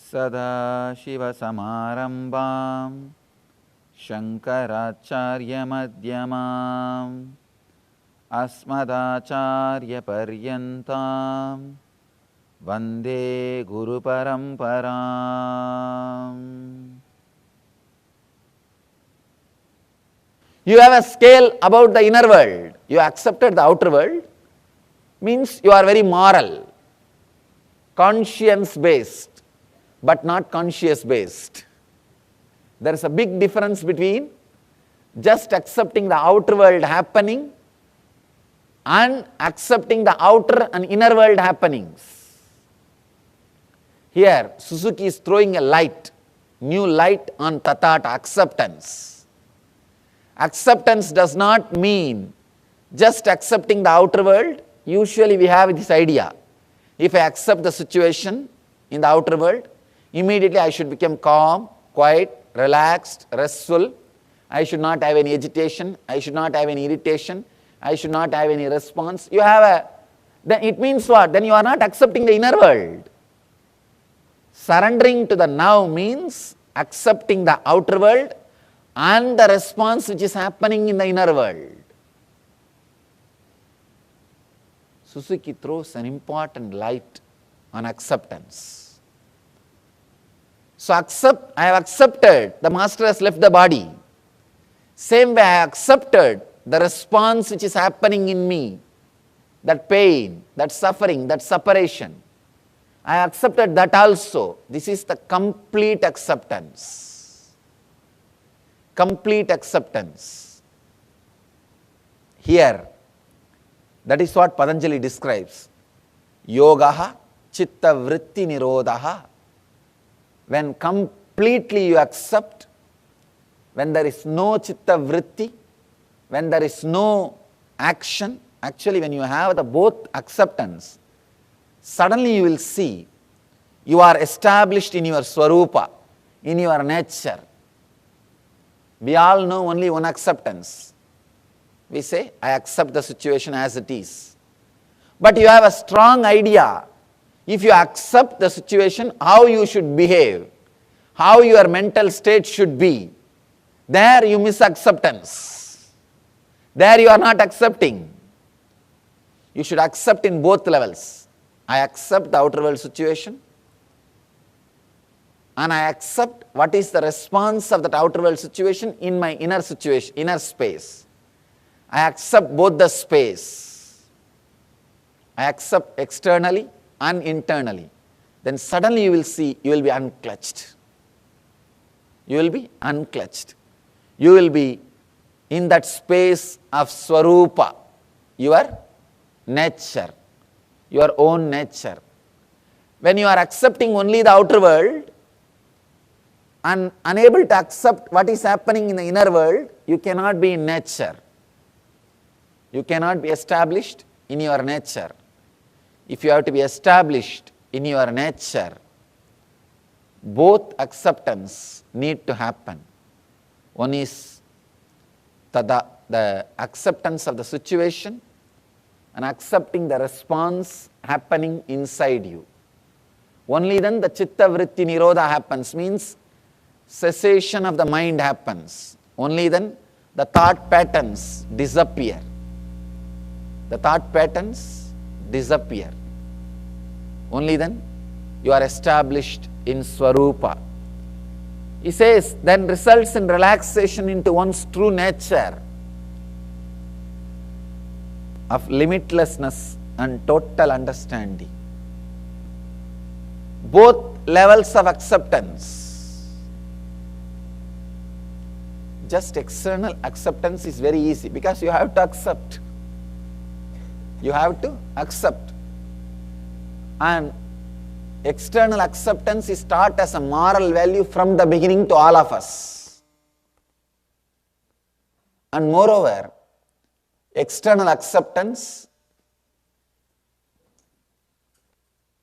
सदाशिवसमारम्भां शङ्कराचार्यमध्यमाम् अस्मदाचार्यपर्यन्तां वन्दे गुरुपरम्पराम्. You have a scale about the inner world. You accepted the outer world, means you are very moral, conscience-based, but not conscious-based. There is a big difference between just accepting the outer world happening and accepting the outer and inner world happenings. Here, Suzuki is throwing a light, new light on Tathata, acceptance. Acceptance does not mean just accepting the outer world. Usually we have this idea. If I accept the situation in the outer world, immediately I should become calm, quiet, relaxed, restful. I should not have any agitation. I should not have any irritation. I should not have any response. Then it means what? Then you are not accepting the inner world. Surrendering to the now means accepting the outer world and the response which is happening in the inner world. Suzuki throws an important light on acceptance. So I have accepted the master has left the body. Same way I have accepted the response which is happening in me, that pain, that suffering, that separation. I have accepted that also. This is the complete acceptance. Complete acceptance. Here, that is what Patanjali describes. Yogaha chitta vritti nirodhaha. When completely you accept, when there is no chitta vritti, when there is no action, actually when you have the both acceptance, suddenly you will see you are established in your swarupa, in your nature. We all know only one acceptance. We say, I accept the situation as it is. But you have a strong idea. If you accept the situation, how you should behave, how your mental state should be, there you miss acceptance. There you are not accepting. You should accept in both levels. I accept the outer world situation, and I accept what is the response of that outer world situation in my inner situation, inner space. I accept both the space. I accept externally and internally. Then suddenly you will see, you will be unclutched. You will be unclutched. You will be in that space of Swarupa, your nature, your own nature. When you are accepting only the outer world and unable to accept what is happening in the inner world, you cannot be in nature. You cannot be established in your nature. If you have to be established in your nature, both acceptance need to happen. One is the acceptance of the situation and accepting the response happening inside you. Only then the chitta vritti nirodha happens, means cessation of the mind happens. Only then the thought patterns disappear. The thought patterns disappear. Only then you are established in Swarupa. He says, then results in relaxation into one's true nature of limitlessness and total understanding. Both levels of acceptance. Just external acceptance is very easy because you have to accept. You have to accept. And external acceptance is taught as a moral value from the beginning to all of us. And moreover, external acceptance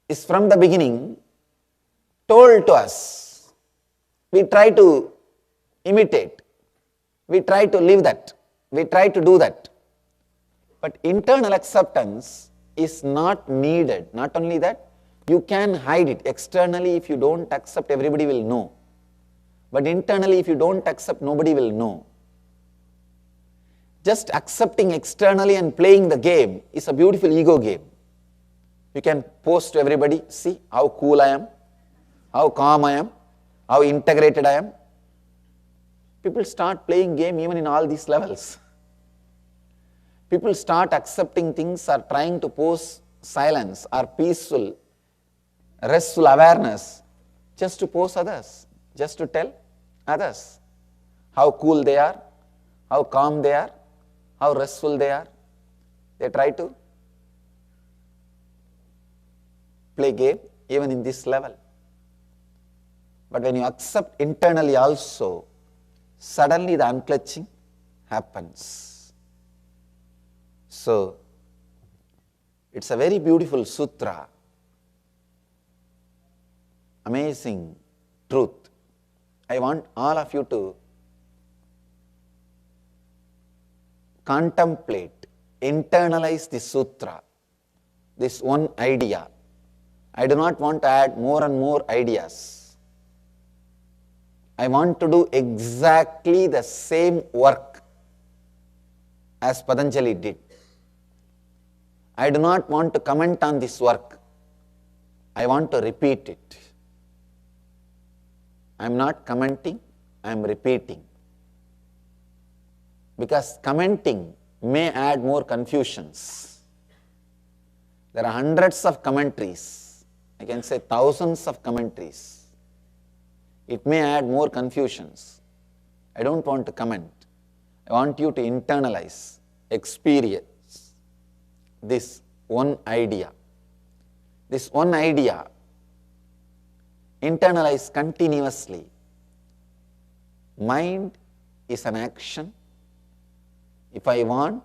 is from the beginning told to us. We try to imitate. We try to live that. We try to do that. But internal acceptance is not needed. Not only that, You can hide it. Externally, if you don't accept, everybody will know. But internally, if you don't accept, nobody will know. Just accepting externally and playing the game is a beautiful ego game. You can post to everybody, see how cool I am, how calm I am, how integrated I am. People start playing game even in all these levels. People start accepting things or trying to pose silence or peaceful, restful awareness just to pose others, just to tell others how cool they are, how calm they are, how restful they are. They try to play game even in this level. But when you accept internally also, suddenly the unclutching happens. So, it's a very beautiful sutra, amazing truth. I want all of you to contemplate, internalize this sutra, this one idea. I do not want to add more and more ideas. I want to do exactly the same work as Patanjali did. I do not want to comment on this work. I want to repeat it. I am not commenting, I am repeating. Because commenting may add more confusions. There are hundreds of commentaries, I can say thousands of commentaries. It may add more confusions. I don't want to comment. I want you to internalize, experience this one idea. This one idea, internalize continuously. Mind is an action. If I want,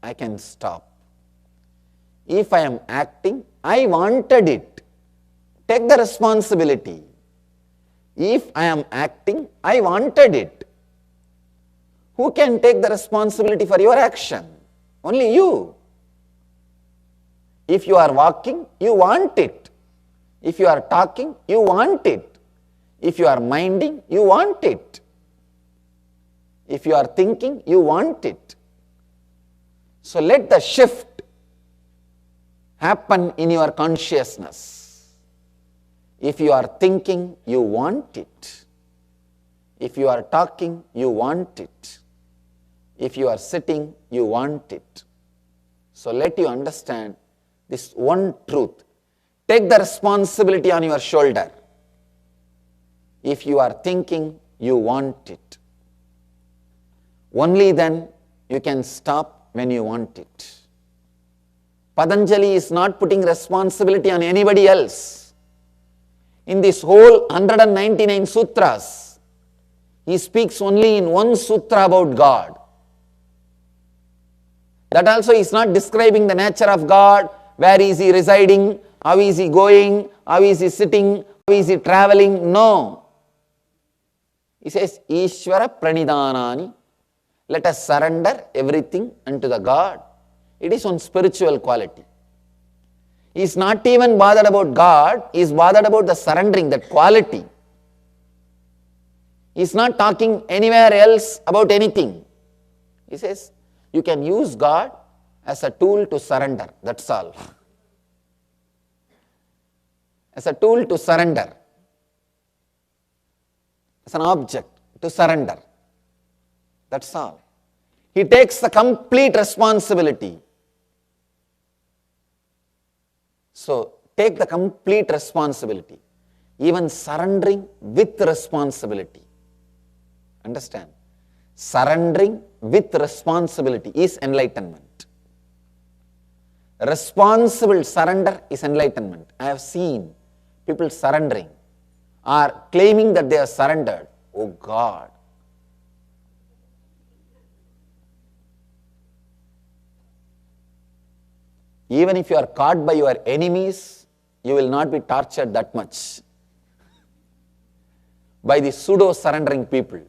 I can stop. If I am acting, I wanted it. Take the responsibility. If I am acting, I wanted it. Who can take the responsibility for your action? Only you. If you are walking, you want it. If you are talking, you want it. If you are minding, you want it. If you are thinking, you want it. So let the shift happen in your consciousness. If you are thinking, you want it. If you are talking, you want it. If you are sitting, you want it. So let you understand this one truth. Take the responsibility on your shoulder. If you are thinking, you want it. Only then you can stop when you want it. Patanjali is not putting responsibility on anybody else. In this whole 199 sutras, he speaks only in one sutra about God. That also is not describing the nature of God, where is he residing, how is he going, how is he sitting, how is he traveling. No. He says, Ishvara pranidhanani. Let us surrender everything unto the God. It is one spiritual quality. He is not even bothered about God, he is bothered about the surrendering, that quality. He is not talking anywhere else about anything. He says, you can use God as a tool to surrender, that's all. As a tool to surrender. As an object to surrender. That's all. He takes the complete responsibility. So, take the complete responsibility. Even surrendering with responsibility. Understand? Surrendering with responsibility is enlightenment. Responsible surrender is enlightenment. I have seen people surrendering or claiming that they are surrendered. Oh God! Even if you are caught by your enemies, you will not be tortured that much by the pseudo-surrendering people.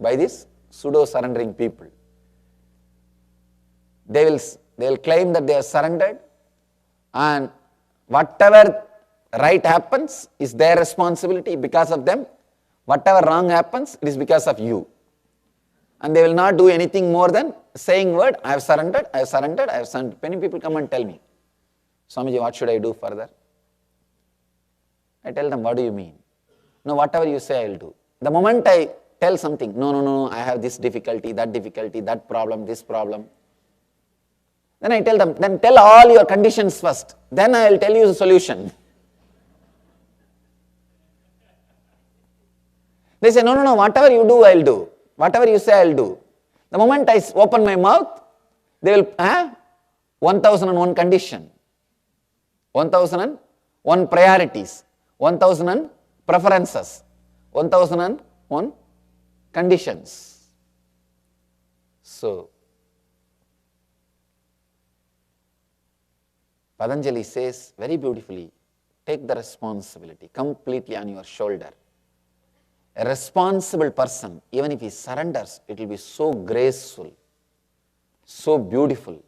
By this pseudo-surrendering people. They will claim that they are surrendered, and whatever right happens is their responsibility because of them. Whatever wrong happens, it is because of you. And they will not do anything more than saying word, I have surrendered, I have surrendered, I have surrendered. Many people come and tell me, Swamiji, what should I do further? I tell them, what do you mean? No, whatever you say, I will do. The moment I tell something, no, I have this difficulty, that problem, this problem. Then I tell them, then tell all your conditions first. Then I will tell you the solution. They say, no, whatever you do, I will do. Whatever you say, I will do. The moment I open my mouth, they will, 1001 condition, 1001 priorities, 1000 preferences, 1001 conditions. So, Patanjali says very beautifully, take the responsibility completely on your shoulder. A responsible person, even if he surrenders, it will be so graceful, so beautiful.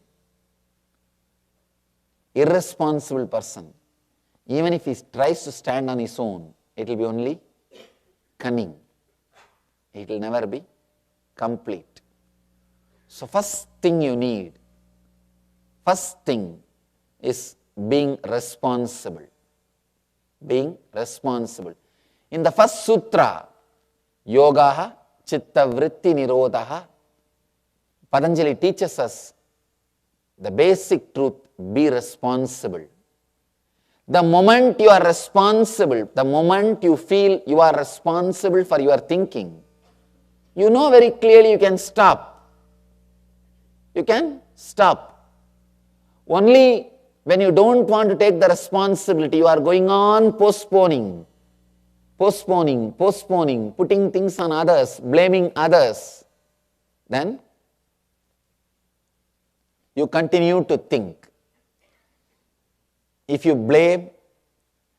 Irresponsible person, even if he tries to stand on his own, it will be only cunning. It will never be complete. So first thing you need, first thing is being responsible. Being responsible. In the first sutra, Yogaha Chitta Vritti Nirodhaha, Patanjali teaches us the basic truth, be responsible. The moment you are responsible, the moment you feel you are responsible for your thinking, you know very clearly you can stop. You can stop. Only when you don't want to take the responsibility, you are going on postponing, putting things on others, blaming others, then you continue to think. If you blame,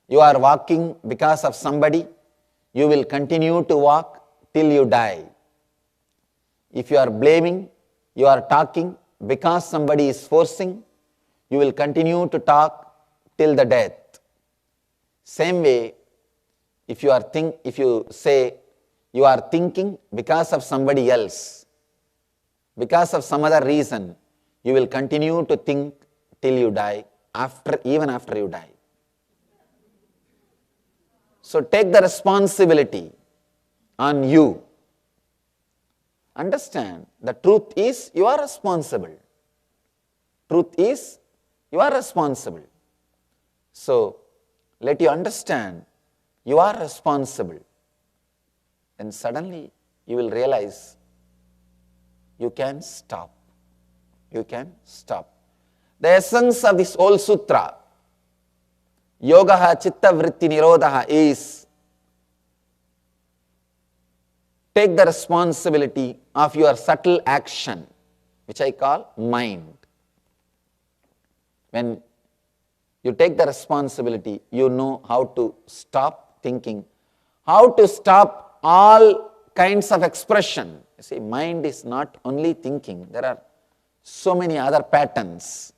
you are walking because of somebody, you will continue to walk till you die. If you are blaming, you are talking because somebody is forcing, you will continue to talk till the death. Same way, if you say you are thinking because of somebody else, because of some other reason, you will continue to think till you die, even after you die. So take the responsibility on you. Understand, the truth is you are responsible. Truth is you are responsible. So let you understand you are responsible. Then suddenly you will realize you can stop. You can stop. The essence of this whole sutra, Yogaha Chitta Vritti Nirodhaha, is take the responsibility of your subtle action, which I call mind. When you take the responsibility, you know how to stop thinking, how to stop all kinds of expression. You see, mind is not only thinking, there are so many other patterns.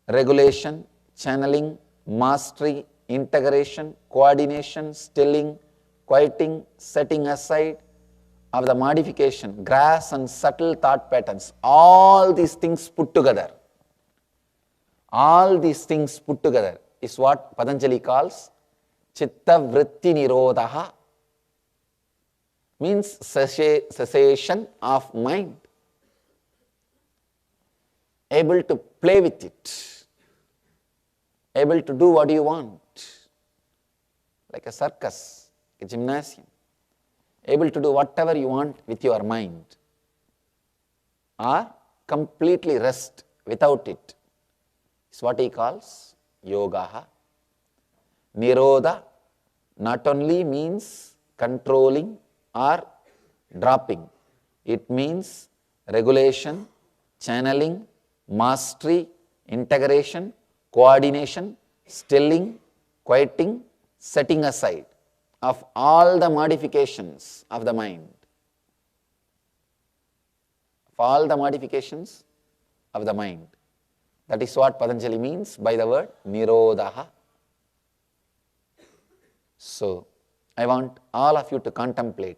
Regulation, channeling, mastery, integration, coordination, stilling, quieting, setting aside of the modification, gross and subtle thought patterns, all these things put together. All these things put together is what Patanjali calls Chitta Vritti Nirodhaha, means cessation of mind. Able to play with it, able to do what you want, like a circus, a gymnasium, able to do whatever you want with your mind, or completely rest without it. It's what he calls Yogaha. Nirodha not only means controlling or dropping, it means regulation, channeling, mastery, integration, coordination, stilling, quieting, setting aside of all the modifications of the mind. Of all the modifications of the mind. That is what Patanjali means by the word Nirodhaha. So, I want all of you to contemplate